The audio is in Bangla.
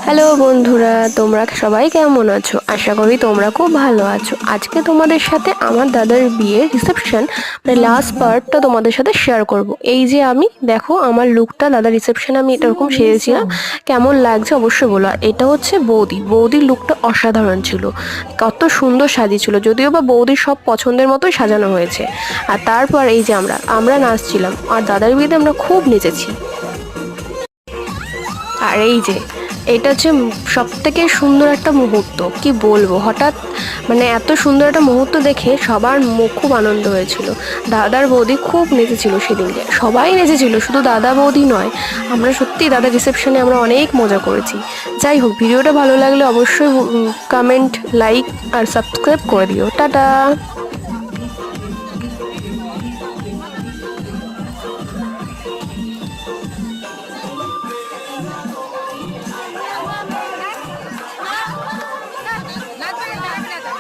হ্যালো বন্ধুরা, তোমরা সবাই কেমন আছো? আশা করি তোমরা খুব ভালো আছো। আজকে তোমাদের সাথে আমার দাদার বিয়ের রিসেপশন মানে লাস্ট পার্টটা তোমাদের সাথে শেয়ার করব। এই যে আমি দেখো আমার লুকটা, দাদার রিসেপশনে আমি এরকম সেজেছিলাম। কেমন লাগছে অবশ্যই বলো। আর এটা হচ্ছে বৌদির লুকটা অসাধারণ ছিল, কত সুন্দর সাজিয়েছিল। যদিও বা বৌদির সব পছন্দের মতোই সাজানো হয়েছে। আর তারপর এই যে আমরা নাচছিলাম, আর দাদার বিয়েতে আমরা খুব নেচেছি। আর এই যে এটা হচ্ছে সব থেকে সুন্দর একটা মুহূর্ত, কি বলবো, হঠাৎ মানে এত সুন্দর একটা মুহূর্ত দেখে সবার মুখ খুব আনন্দ হয়েছিল। দাদার বৌদি খুব নেচেছিল সেদিনকে, সবাই নেচেছিল, শুধু দাদা বৌদি নয়। আমরা সত্যি দাদার রিসেপশনে আমরা অনেক মজা করেছি। যাই হোক, ভিডিওটা ভালো লাগলে অবশ্যই কমেন্ট, লাইক আর সাবস্ক্রাইব করে দিও। টাটা।